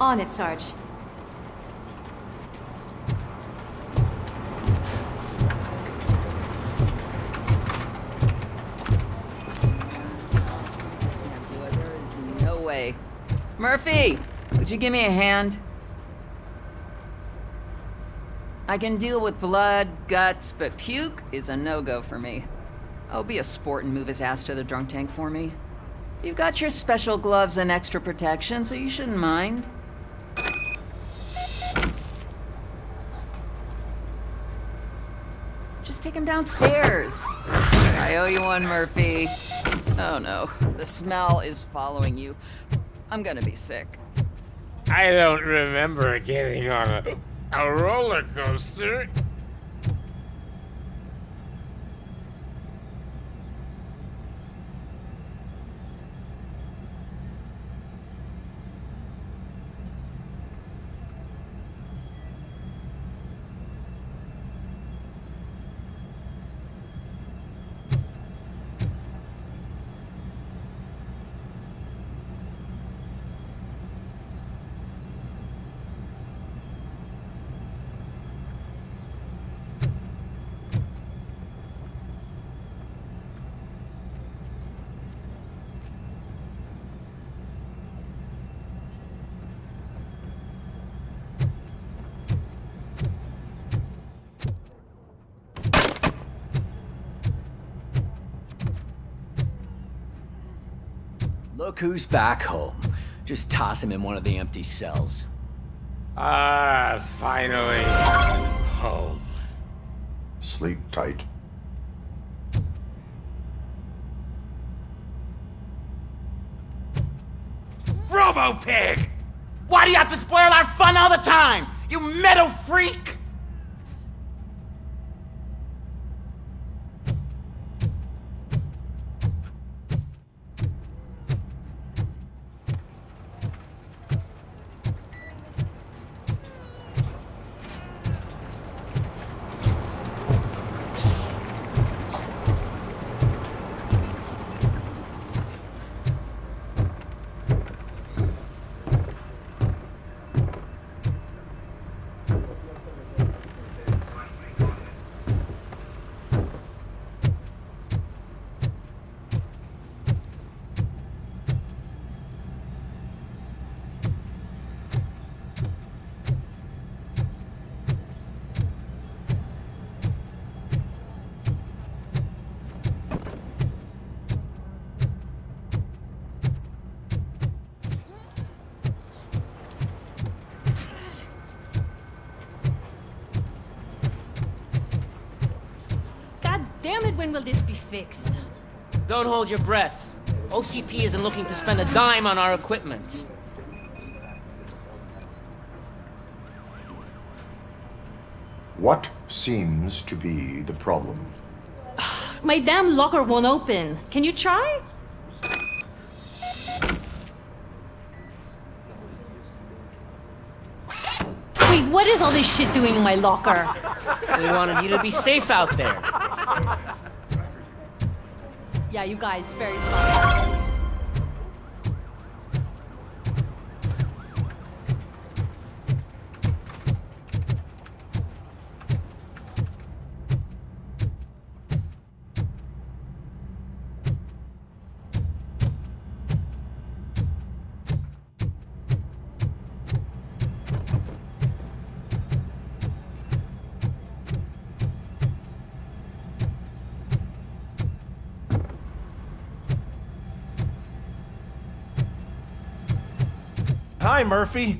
On it, Sarge. There is no way. Murphy, would you give me a hand? I can deal with blood, guts, but puke is a no-go for me. Oh, be a sport and move his ass to the drunk tank for me. You've got your special gloves and extra protection, so you shouldn't mind. Just take him downstairs. I owe you one, Murphy. Oh no, the smell is following you. I'm gonna be sick. I don't remember getting on a roller coaster. Look who's back home. Just toss him in one of the empty cells. Ah, finally. Home. Sleep tight. Robo-Pig! Why do you have to spoil our fun all the time? You metal freak! Damn it, when will this be fixed? Don't hold your breath. OCP isn't looking to spend a dime on our equipment. What seems to be the problem? My damn locker won't open. Can you try? Wait, what is all this shit doing in my locker? We wanted you to be safe out there. Yeah, you guys, very fun. Hi, Murphy.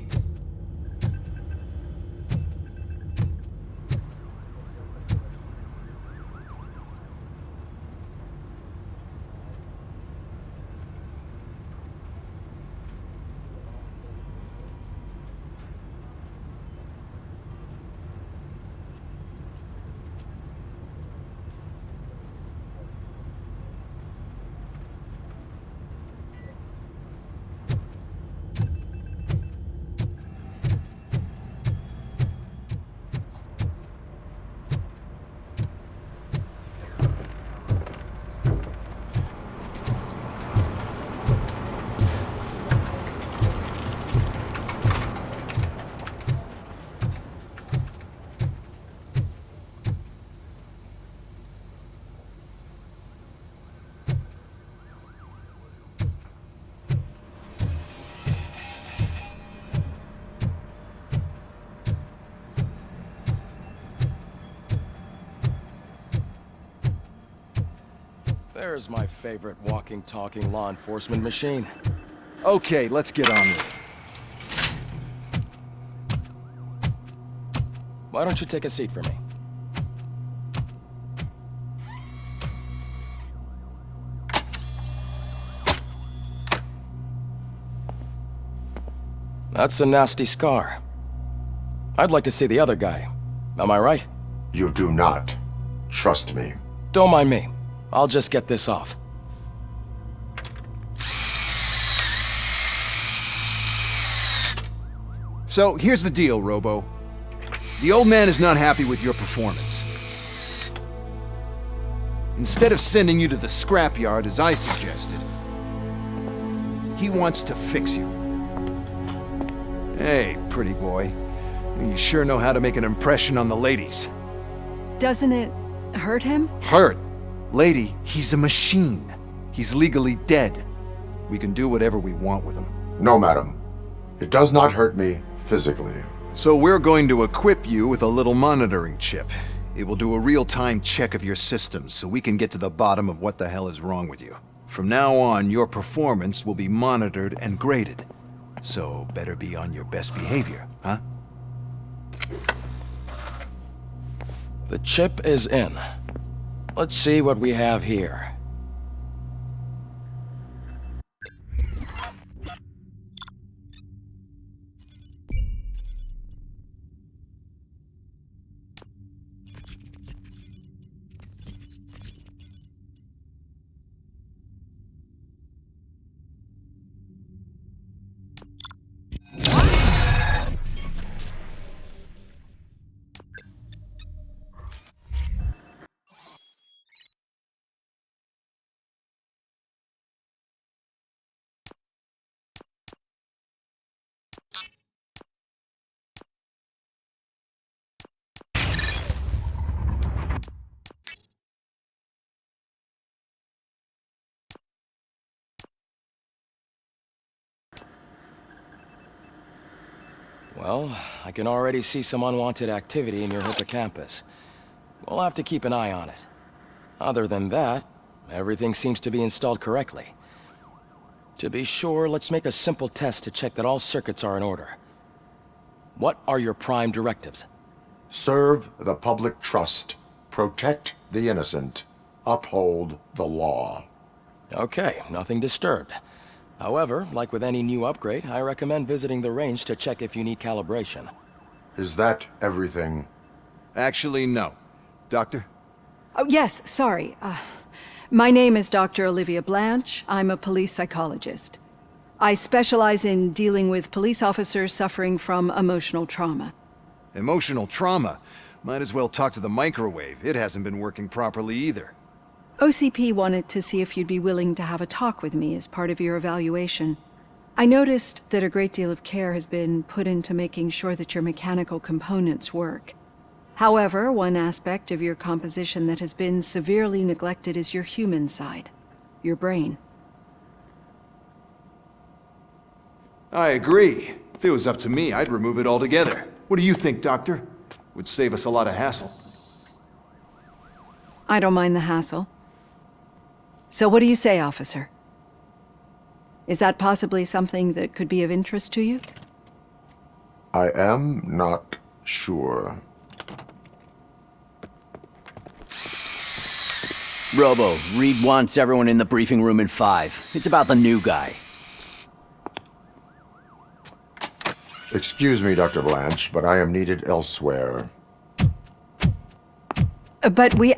There's my favorite walking, talking law enforcement machine. Okay, let's get on with it. Why don't you take a seat for me? That's a nasty scar. I'd like to see the other guy. Am I right? You do not. Trust me. Don't mind me. I'll just get this off. So, here's the deal, Robo. The old man is not happy with your performance. Instead of sending you to the scrapyard, as I suggested, he wants to fix you. Hey, pretty boy. You sure know how to make an impression on the ladies. Doesn't it hurt him? Hurt? Lady, he's a machine. He's legally dead. We can do whatever we want with him. No, madam. It does not hurt me physically. So we're going to equip you with a little monitoring chip. It will do a real-time check of your systems so we can get to the bottom of what the hell is wrong with you. From now on, your performance will be monitored and graded. So better be on your best behavior, huh? The chip is in. Let's see what we have here. Well, I can already see some unwanted activity in your hippocampus. We'll have to keep an eye on it. Other than that, everything seems to be installed correctly. To be sure, let's make a simple test to check that all circuits are in order. What are your prime directives? Serve the public trust. Protect the innocent. Uphold the law. Okay, nothing disturbed. However, like with any new upgrade, I recommend visiting the range to check if you need calibration. Is that everything? Actually, no. Doctor? Oh, yes, sorry. My name is Dr. Olivia Blanche. I'm a police psychologist. I specialize in dealing with police officers suffering from emotional trauma. Emotional trauma? Might as well talk to the microwave. It hasn't been working properly either. OCP wanted to see if you'd be willing to have a talk with me as part of your evaluation. I noticed that a great deal of care has been put into making sure that your mechanical components work. However, one aspect of your composition that has been severely neglected is your human side, your brain. I agree. If it was up to me, I'd remove it altogether. What do you think, Doctor? Would save us a lot of hassle. I don't mind the hassle. So what do you say, officer? Is that possibly something that could be of interest to you? I am not sure. Robo, Reed wants everyone in the briefing room in 5. It's about the new guy. Excuse me, Dr. Blanche, but I am needed elsewhere. But we...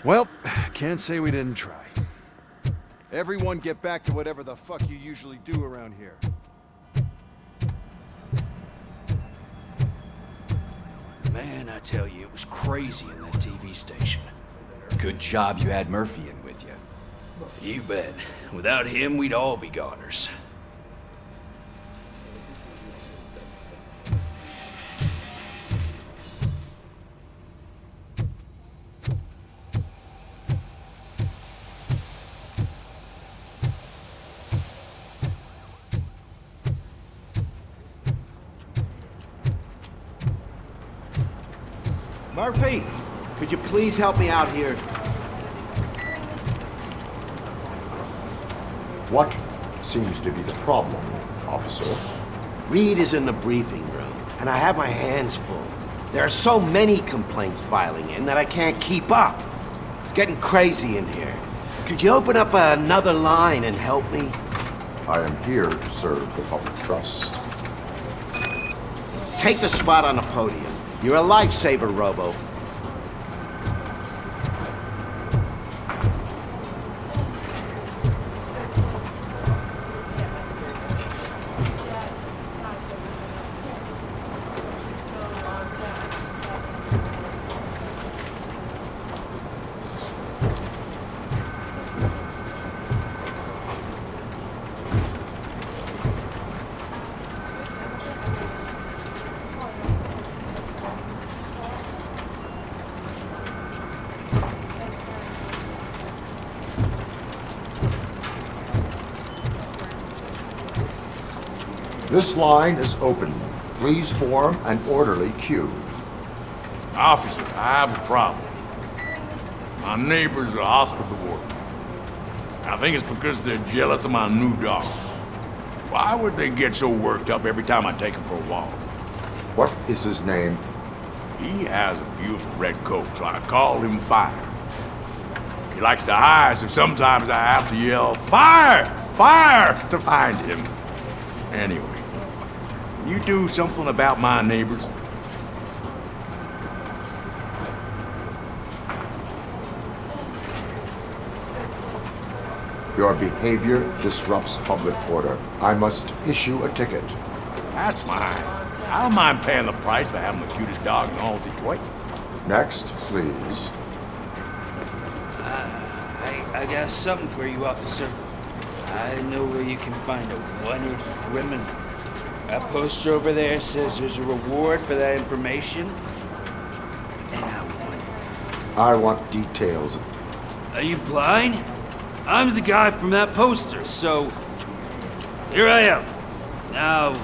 Well, can't say we didn't try. Everyone get back to whatever the fuck you usually do around here. Man, I tell you, it was crazy in that TV station. Good job you had Murphy in with you. You bet. Without him, we'd all be goners. Murphy, could you please help me out here? What seems to be the problem, officer? Reed is in the briefing room, and I have my hands full. There are so many complaints filing in that I can't keep up. It's getting crazy in here. Could you open up another line and help me? I am here to serve the public trust. Take the spot on the podium. You're a lifesaver, Robo. This line is open. Please form an orderly queue. Officer, I have a problem. My neighbors are hostile toward me. I think it's because they're jealous of my new dog. Why would they get so worked up every time I take him for a walk? What is his name? He has a beautiful red coat, so I call him Fire. He likes to hide, so sometimes I have to yell, "Fire! Fire!" to find him. Anyway, can you do something about my neighbors? Your behavior disrupts public order. I must issue a ticket. That's fine. I don't mind paying the price for having the cutest dog in all Detroit. Next, please. I got something for you, officer. I know where you can find a wanted criminal. That poster over there says there's a reward for that information, and I want details. Are you blind? I'm the guy from that poster, so here I am. Now,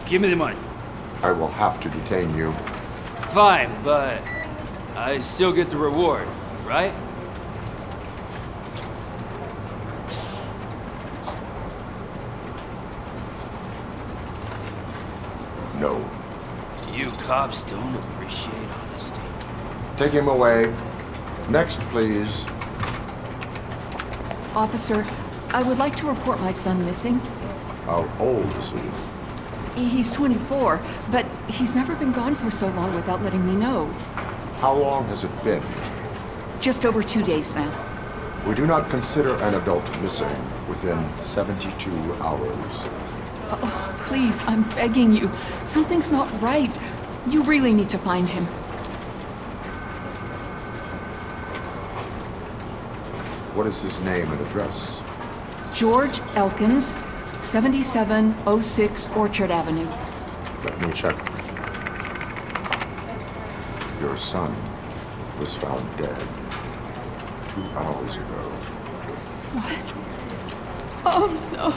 give me the money. I will have to detain you. Fine, but I still get the reward, right? No. You cops don't appreciate honesty. Take him away. Next, please. Officer, I would like to report my son missing. How old is he? He's 24, but he's never been gone for so long without letting me know. How long has it been? Just over 2 days now. We do not consider an adult missing within 72 hours. Oh, please, I'm begging you. Something's not right. You really need to find him. What is his name and address? George Elkins, 7706 Orchard Avenue. Let me check. Your son was found dead 2 hours ago. What? Oh, no.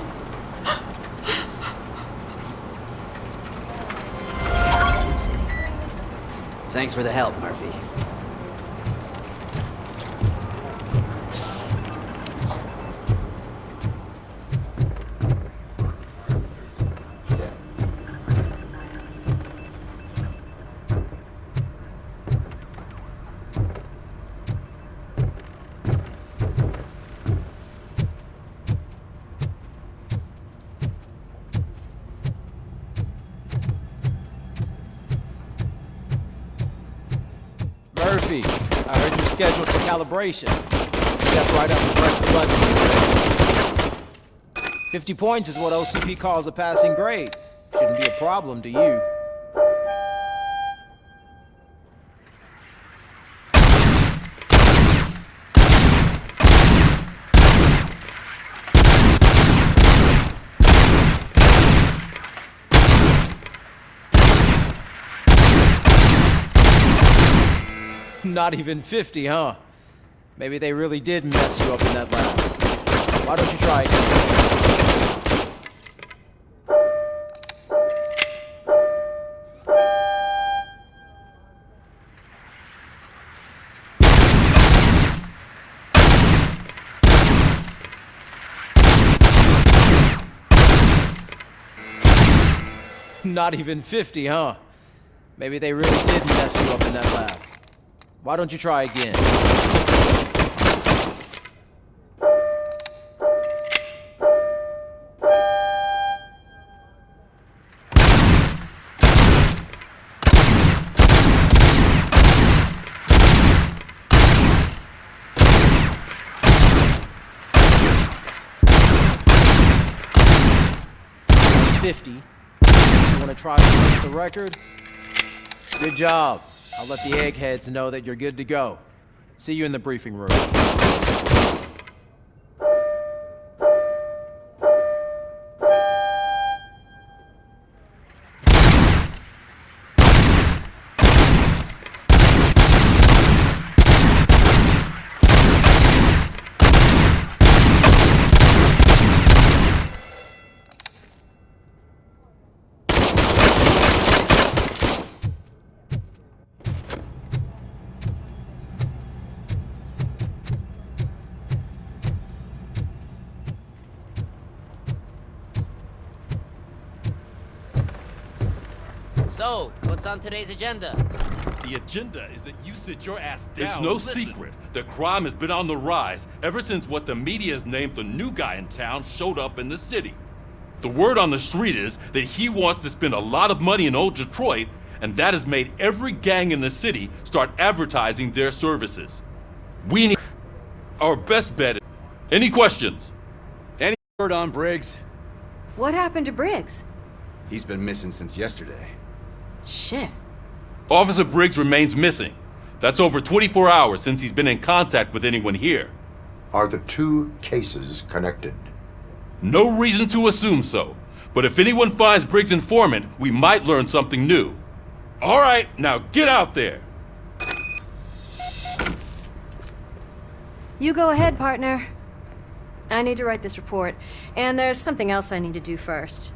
Thanks for the help, Murphy. Murphy, I heard you're scheduled for calibration. Step right up and press the button. 50 points is what OCP calls a passing grade. Shouldn't be a problem to you. Not even 50, huh? Maybe they really did mess you up in that lab. Why don't you try again? Not even 50, huh? Maybe they really did mess you up in that lab. Why don't you try again? That's 50. You want to try to break the record? Good job. I'll let the eggheads know that you're good to go. See you in the briefing room. So, what's on today's agenda? The agenda is that you sit your ass down. It's no and listen. secret that crime has been on the rise ever since what the media has named the new guy in town showed up in the city. The word on the street is that he wants to spend a lot of money in old Detroit, and that has made every gang in the city start advertising their services. We need... Our best bet is... Any questions? Any word on Briggs? What happened to Briggs? He's been missing since yesterday. Shit. Officer Briggs remains missing. That's over 24 hours since he's been in contact with anyone here. Are the two cases connected? No reason to assume so. But if anyone finds Briggs' informant, we might learn something new. All right, now get out there. You go ahead, partner. I need to write this report, and there's something else I need to do first.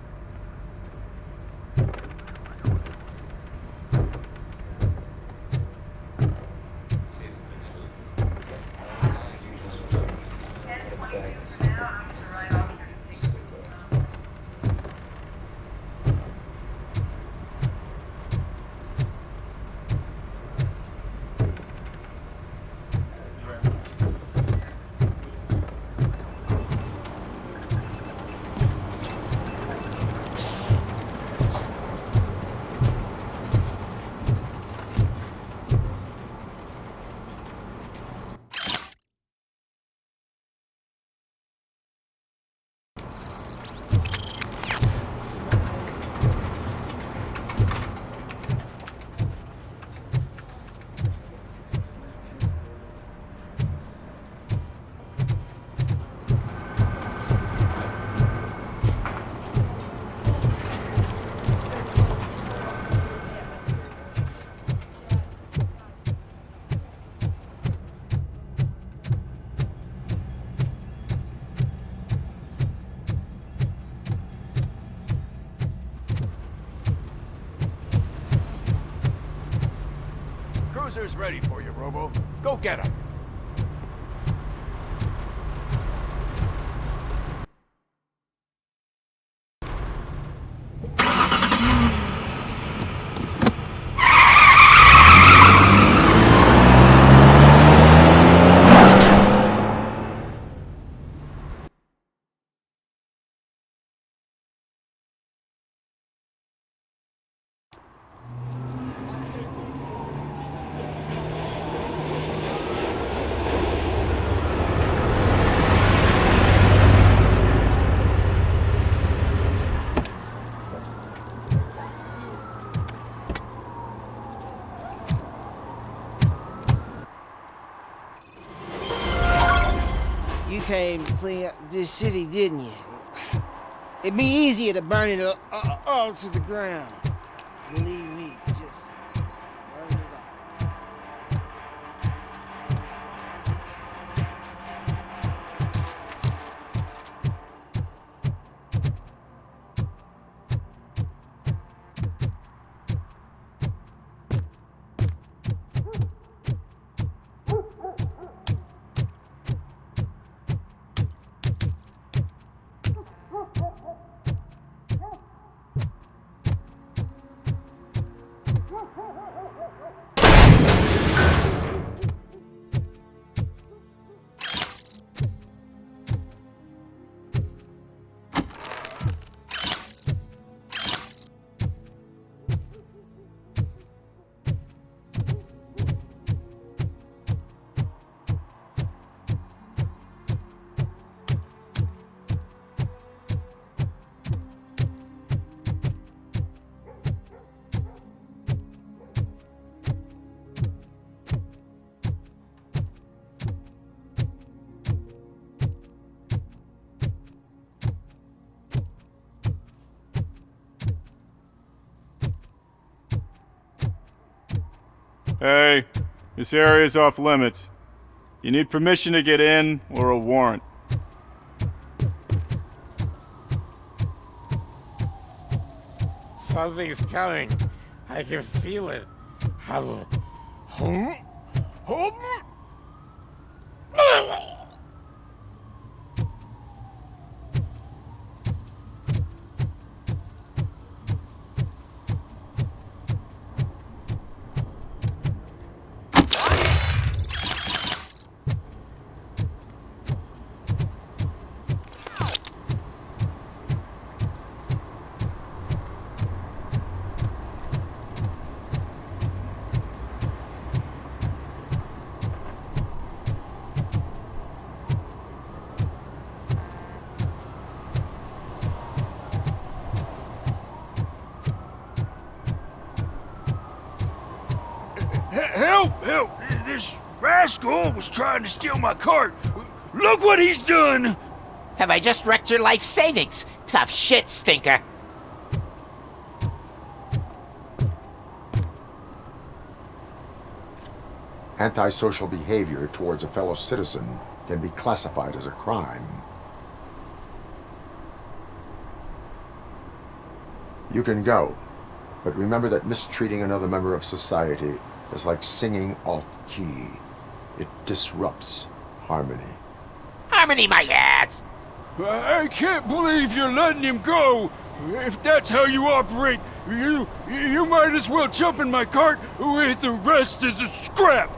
Cruiser's ready for you, Robo. Go get him. You came to clean up this city, didn't you? It'd be easier to burn it all to the ground. Believe me, just burn it all. Hey, this area's off limits. You need permission to get in or a warrant. Something's coming. I can feel it. Help! Help! This rascal was trying to steal my cart. Look what he's done! Have I just wrecked your life savings? Tough shit, stinker. Antisocial behavior towards a fellow citizen can be classified as a crime. You can go, but remember that mistreating another member of society is like singing off key. It disrupts harmony. Harmony my ass! I can't believe you're letting him go! If that's how you operate, you might as well jump in my cart with the rest of the scrap!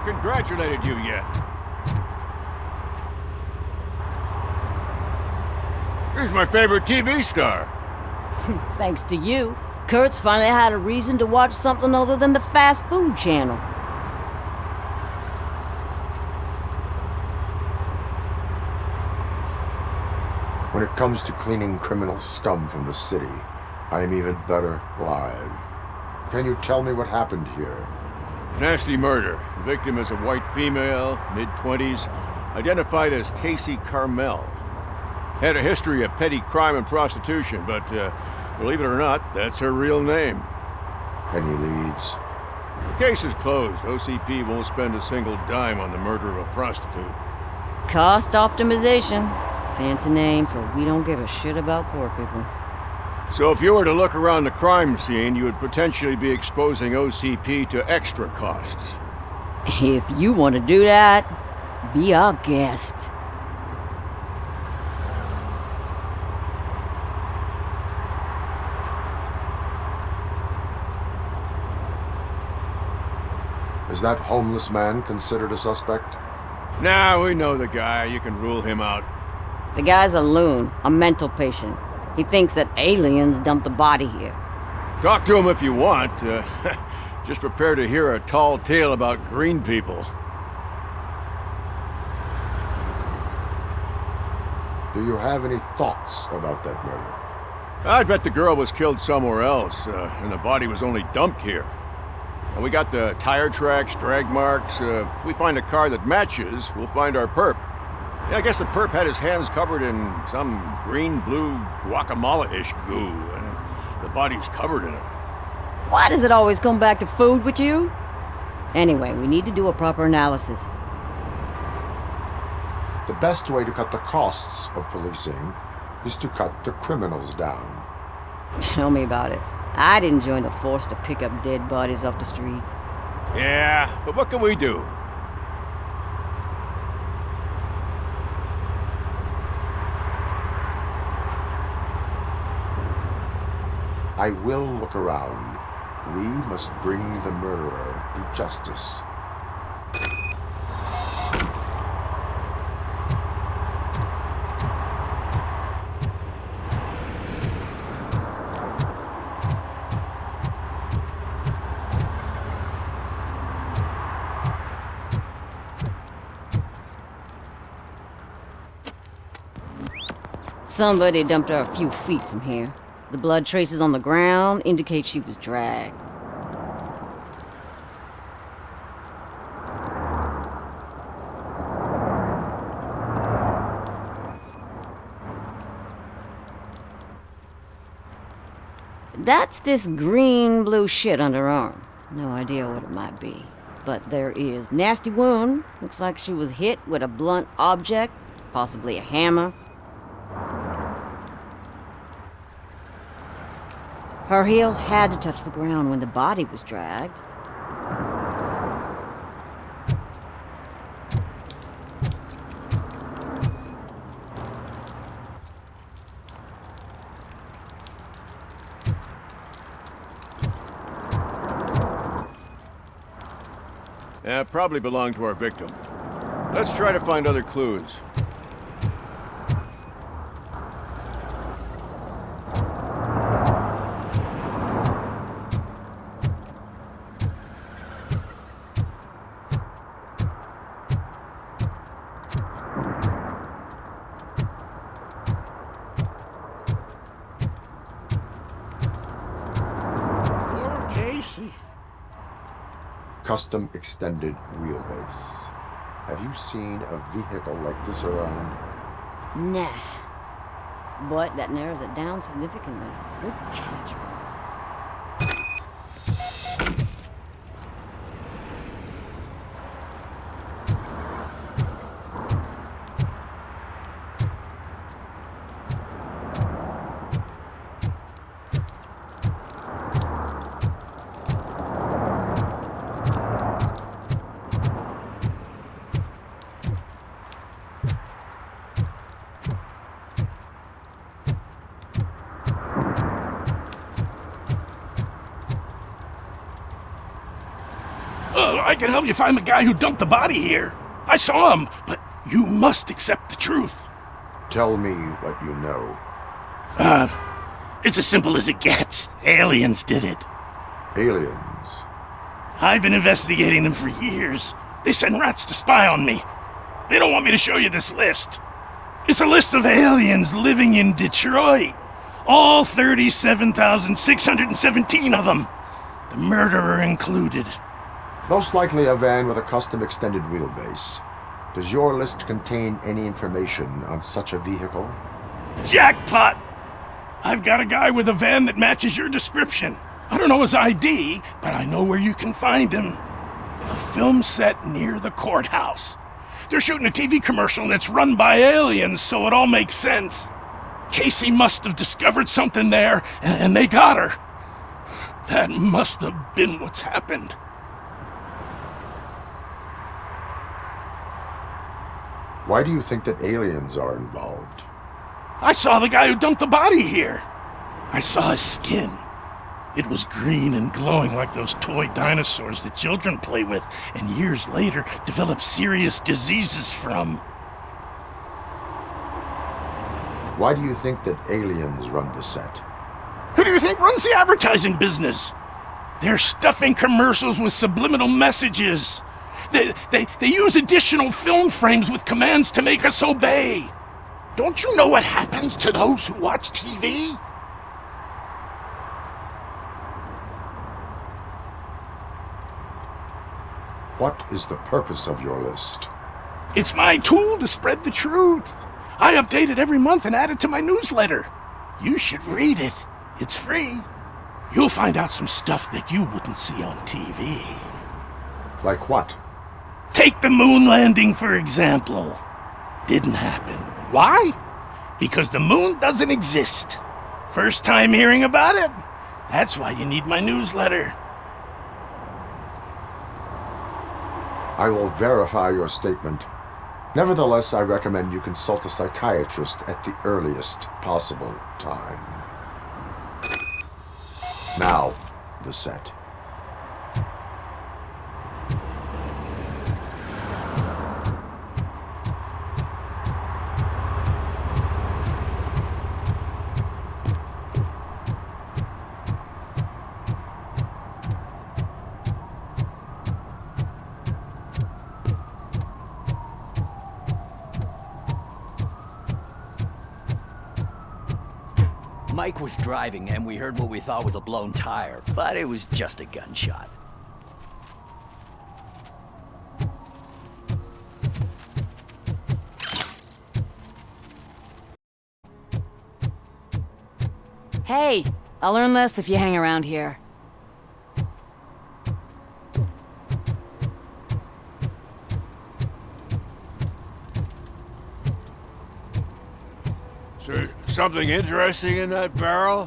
Congratulated you yet. He's my favorite TV star. Thanks to you, Kurt's finally had a reason to watch something other than the fast food channel. When it comes to cleaning criminal scum from the city, I am even better live. Can you tell me what happened here? Nasty murder. The victim is a white female, mid-20s, identified as Casey Carmel. Had a history of petty crime and prostitution, but believe it or not, that's her real name. Any leads? The case is closed. OCP won't spend a single dime on the murder of a prostitute. Cost optimization. Fancy name for we don't give a shit about poor people. So if you were to look around the crime scene, you would potentially be exposing OCP to extra costs. If you want to do that, be our guest. Is that homeless man considered a suspect? Nah, we know the guy. You can rule him out. The guy's a loon, a mental patient. He thinks that aliens dumped the body here. Talk to him if you want. Just prepare to hear a tall tale about green people. Do you have any thoughts about that murder? I'd bet the girl was killed somewhere else, and the body was only dumped here. And we got the tire tracks, drag marks. If we find a car that matches, we'll find our perp. Yeah, I guess the perp had his hands covered in some green-blue guacamole-ish goo, and the body's covered in it. Why does it always come back to food with you? Anyway, we need to do a proper analysis. The best way to cut the costs of policing is to cut the criminals down. Tell me about it. I didn't join the force to pick up dead bodies off the street. Yeah, but what can we do? I will look around. We must bring the murderer to justice. Somebody dumped her a few feet from here. The blood traces on the ground indicate she was dragged. That's this green-blue shit under her arm. No idea what it might be. But there is. Nasty wound. Looks like she was hit with a blunt object, possibly a hammer. Her heels had to touch the ground when the body was dragged. Yeah, probably belonged to our victim. Let's try to find other clues. Poor Casey. Custom extended wheelbase. Have you seen a vehicle like this around? Nah. But that narrows it down significantly. Good catch, Robert. I can help you find the guy who dumped the body here. I saw him, but you must accept the truth. Tell me what you know. It's as simple as it gets. Aliens did it. Aliens? I've been investigating them for years. They send rats to spy on me. They don't want me to show you this list. It's a list of aliens living in Detroit. All 37,617 of them. The murderer included. Most likely a van with a custom extended wheelbase. Does your list contain any information on such a vehicle? Jackpot! I've got a guy with a van that matches your description. I don't know his ID, but I know where you can find him. A film set near the courthouse. They're shooting a TV commercial and it's run by aliens, so it all makes sense. Casey must have discovered something there, and they got her. That must have been what's happened. Why do you think that aliens are involved? I saw the guy who dumped the body here. I saw his skin. It was green and glowing like those toy dinosaurs that children play with and years later develop serious diseases from. Why do you think that aliens run the set? Who do you think runs the advertising business? They're stuffing commercials with subliminal messages. They use additional film frames with commands to make us obey. Don't you know what happens to those who watch TV? What is the purpose of your list? It's my tool to spread the truth. I update it every month and add it to my newsletter. You should read it. It's free. You'll find out some stuff that you wouldn't see on TV. Like what? Take the moon landing, for example. Didn't happen. Why? Because the moon doesn't exist. First time hearing about it? That's why you need my newsletter. I will verify your statement. Nevertheless, I recommend you consult a psychiatrist at the earliest possible time. Now, the set. Mike was driving and we heard what we thought was a blown tire, but it was just a gunshot. Hey, I'll learn less if you hang around here. So, something interesting in that barrel?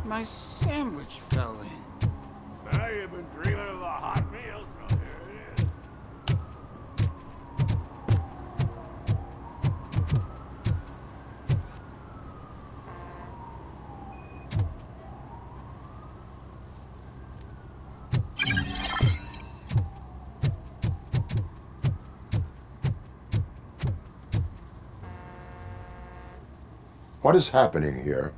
My sandwich fell in. Now you've been dreaming of the hot meal, so here it is. What is happening here?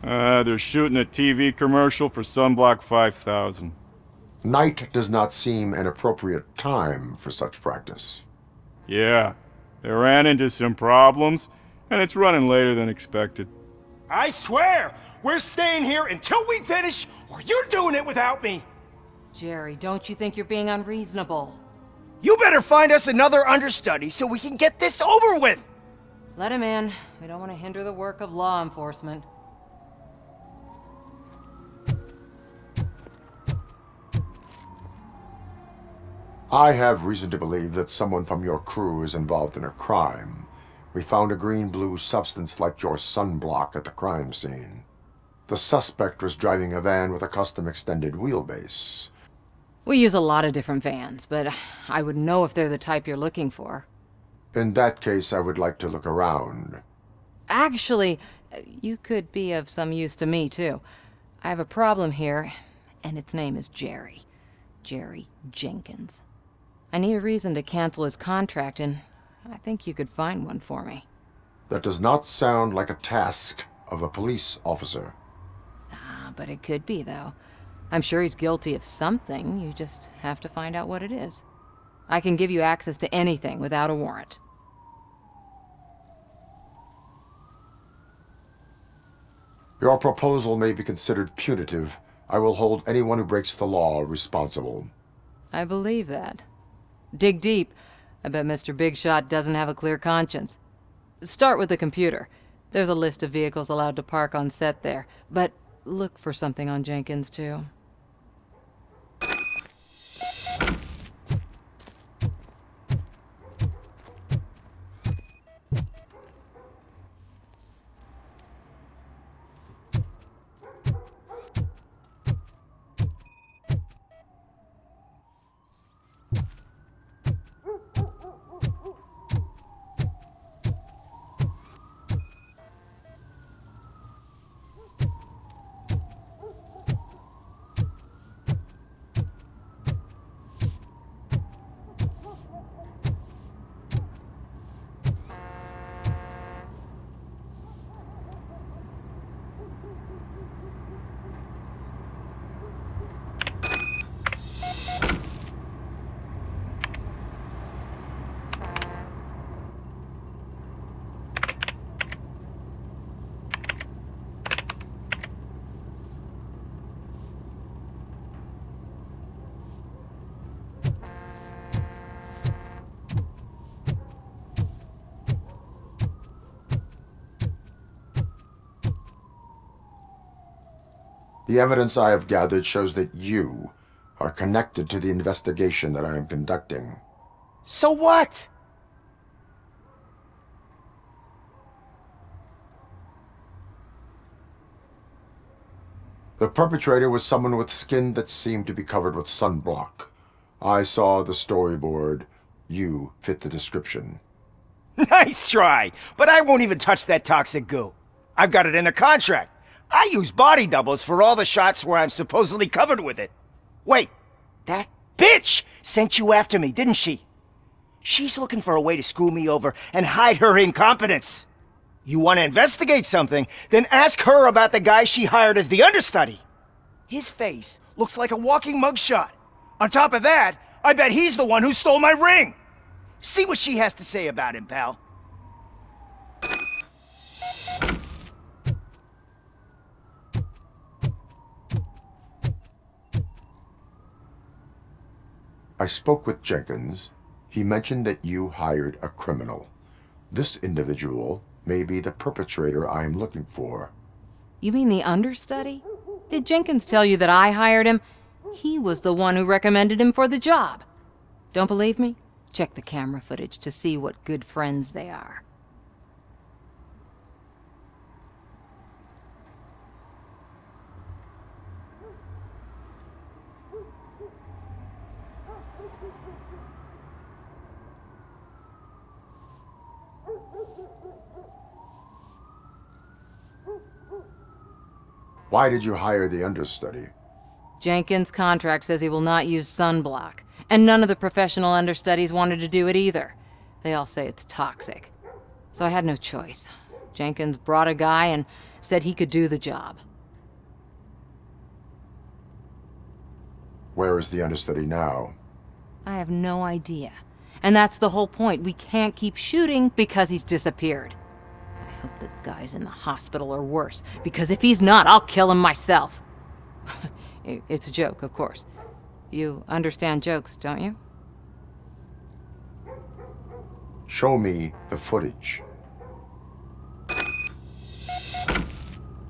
They're shooting a TV commercial for Sunblock 5000. Night does not seem an appropriate time for such practice. Yeah, they ran into some problems, and it's running later than expected. I swear, we're staying here until we finish, or you're doing it without me! Jerry, don't you think you're being unreasonable? You better find us another understudy so we can get this over with! Let him in. We don't want to hinder the work of law enforcement. I have reason to believe that someone from your crew is involved in a crime. We found a green-blue substance like your sunblock at the crime scene. The suspect was driving a van with a custom extended wheelbase. We use a lot of different vans, but I wouldn't know if they're the type you're looking for. In that case, I would like to look around. Actually, you could be of some use to me, too. I have a problem here, and its name is Jerry. Jerry Jenkins. I need a reason to cancel his contract, and I think you could find one for me. That does not sound like a task of a police officer. But it could be, though. I'm sure he's guilty of something. You just have to find out what it is. I can give you access to anything without a warrant. Your proposal may be considered punitive. I will hold anyone who breaks the law responsible. I believe that. Dig deep. I bet Mr. Big Shot doesn't have a clear conscience. Start with the computer. There's a list of vehicles allowed to park on set there, but look for something on Jenkins, too. The evidence I have gathered shows that you are connected to the investigation that I am conducting. So what? The perpetrator was someone with skin that seemed to be covered with sunblock. I saw the storyboard. You fit the description. Nice try, but I won't even touch that toxic goo. I've got it in the contract. I use body doubles for all the shots where I'm supposedly covered with it. Wait, that bitch sent you after me, didn't she? She's looking for a way to screw me over and hide her incompetence. You want to investigate something, then ask her about the guy she hired as the understudy. His face looks like a walking mugshot. On top of that, I bet he's the one who stole my ring. See what she has to say about him, pal. I spoke with Jenkins. He mentioned that you hired a criminal. This individual may be the perpetrator I am looking for. You mean the understudy? Did Jenkins tell you that I hired him? He was the one who recommended him for the job. Don't believe me? Check the camera footage to see what good friends they are. Why did you hire the understudy? Jenkins' contract says he will not use sunblock, and none of the professional understudies wanted to do it either. They all say it's toxic. So I had no choice. Jenkins brought a guy and said he could do the job. Where is the understudy now? I have no idea. And that's the whole point. We can't keep shooting because he's disappeared. I hope the guy's in the hospital or worse, because if he's not, I'll kill him myself. It's a joke, of course. You understand jokes, don't you? Show me the footage.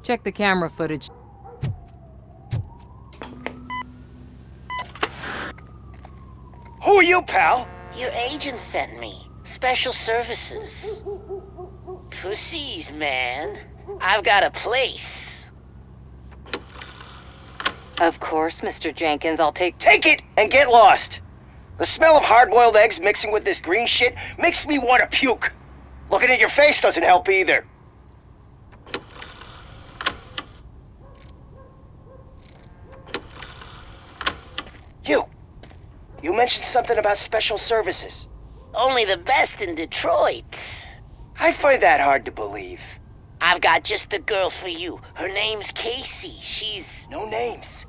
Check the camera footage. Who are you, pal? Your agent sent me. Special services. Pussies, man. I've got a place. Of course, Mr. Jenkins, I'll take it and get lost. The smell of hard-boiled eggs mixing with this green shit makes me want to puke. Looking at your face doesn't help either. You mentioned something about special services. Only the best in Detroit. I find that hard to believe. I've got just the girl for you. Her name's Casey. She's... No names.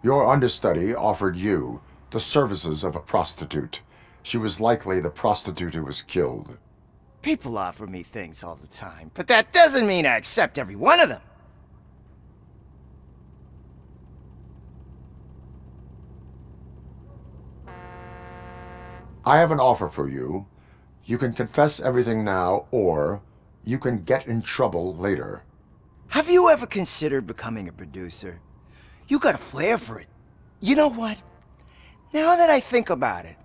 Your understudy offered you the services of a prostitute. She was likely the prostitute who was killed. People offer me things all the time, but that doesn't mean I accept every one of them. I have an offer for you. You can confess everything now, or you can get in trouble later. Have you ever considered becoming a producer? You got a flair for it. You know what? Now that I think about it,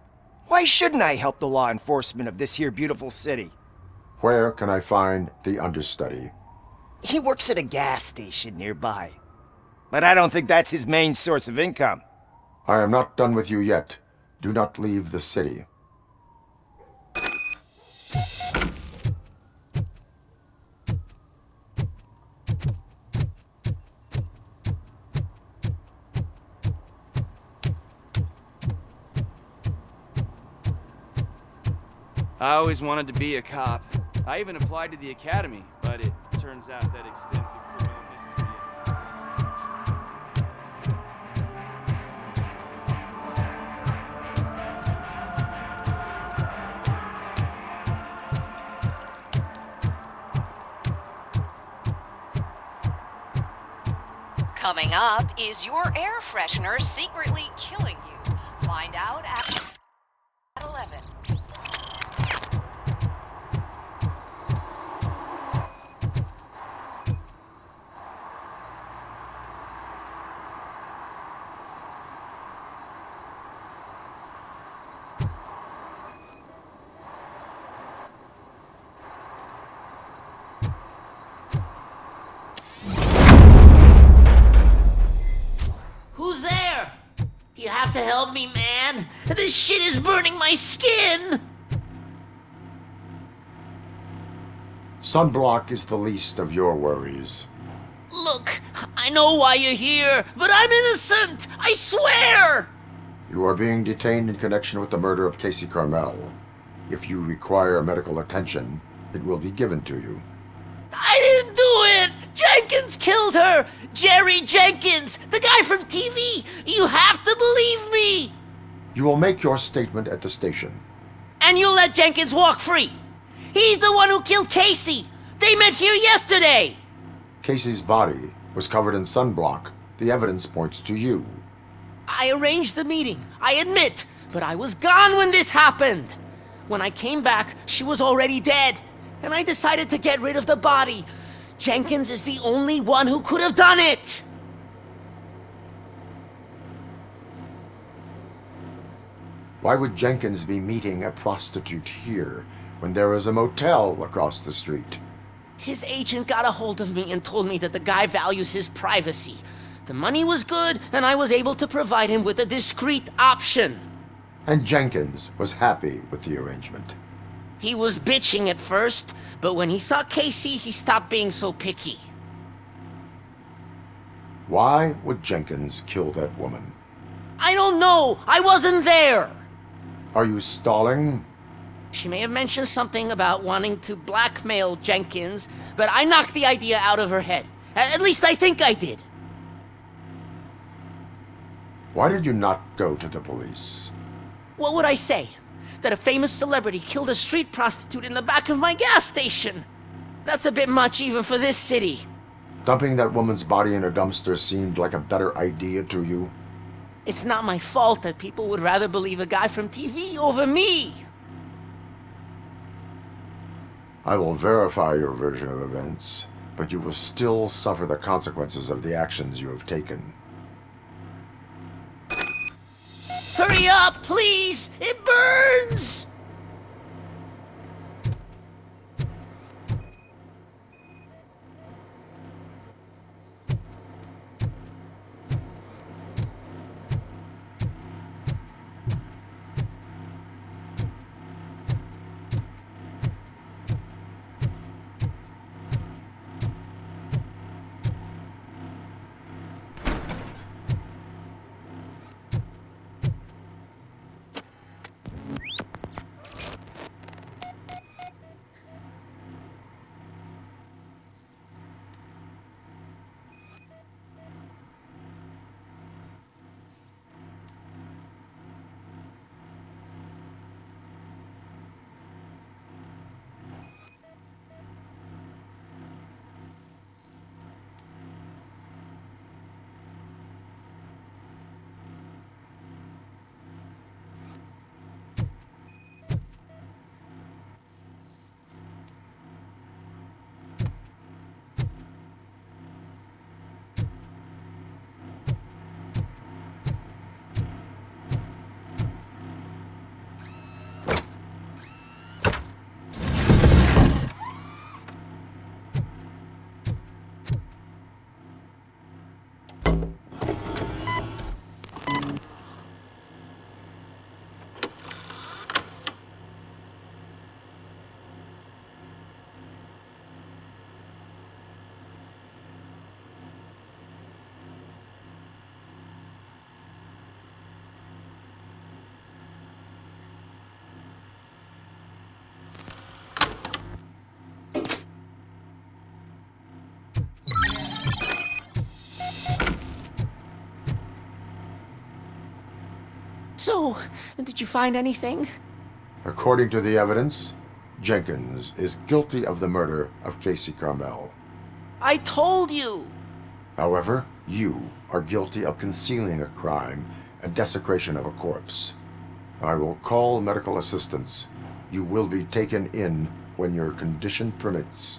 why shouldn't I help the law enforcement of this here beautiful city? Where can I find the understudy? He works at a gas station nearby. But I don't think that's his main source of income. I am not done with you yet. Do not leave the city. I always wanted to be a cop. I even applied to the academy, but it turns out that extensive criminal history... Coming up, is your air freshener secretly killing you? Find out at 11. Who's there? You have to help me, man. This shit is burning my skin. Sunblock is the least of your worries. Look, I know why you're here, but I'm innocent. I swear. You are being detained in connection with the murder of Casey Carmel. If you require medical attention, it will be given to you. I didn't do it! Jenkins killed her! Jerry Jenkins! The guy from TV! You have to believe me! You will make your statement at the station. And you let Jenkins walk free. He's the one who killed Casey. They met here yesterday. Casey's body was covered in sunblock. The evidence points to you. I arranged the meeting, I admit, but I was gone when this happened. When I came back, she was already dead, and I decided to get rid of the body. Jenkins is the only one who could have done it. Why would Jenkins be meeting a prostitute here when there is a motel across the street? His agent got a hold of me and told me that the guy values his privacy. The money was good, and I was able to provide him with a discreet option. And Jenkins was happy with the arrangement. He was bitching at first, but when he saw Casey, he stopped being so picky. Why would Jenkins kill that woman? I don't know. I wasn't there. Are you stalling? She may have mentioned something about wanting to blackmail Jenkins, but I knocked the idea out of her head. At least I think I did. Why did you not go to the police? What would I say? That a famous celebrity killed a street prostitute in the back of my gas station? That's a bit much even for this city. Dumping that woman's body in a dumpster seemed like a better idea to you? It's not my fault that people would rather believe a guy from TV over me. I will verify your version of events, but you will still suffer the consequences of the actions you have taken. Hurry up, please! It burns! So, did you find anything? According to the evidence, Jenkins is guilty of the murder of Casey Carmel. I told you! However, you are guilty of concealing a crime and desecration of a corpse. I will call medical assistance. You will be taken in when your condition permits.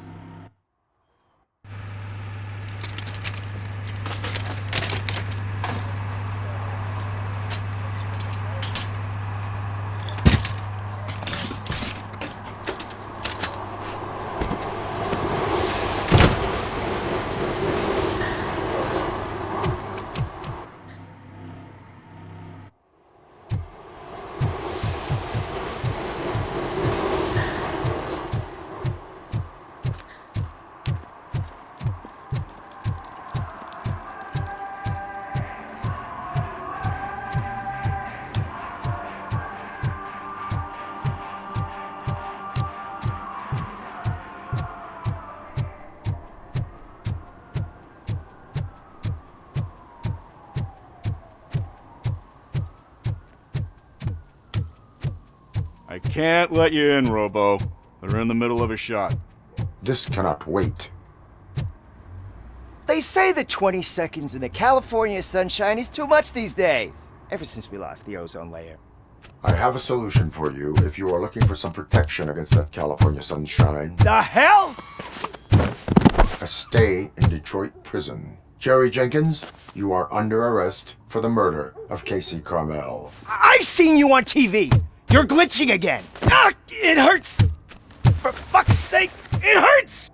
I can't let you in, Robo. They're in the middle of a shot. This cannot wait. They say that 20 seconds in the California sunshine is too much these days. Ever since we lost the ozone layer. I have a solution for you if you are looking for some protection against that California sunshine. The hell? A stay in Detroit prison. Jerry Jenkins, you are under arrest for the murder of Casey Carmel. I seen you on TV. You're glitching again. Ah, it hurts. For fuck's sake, it hurts.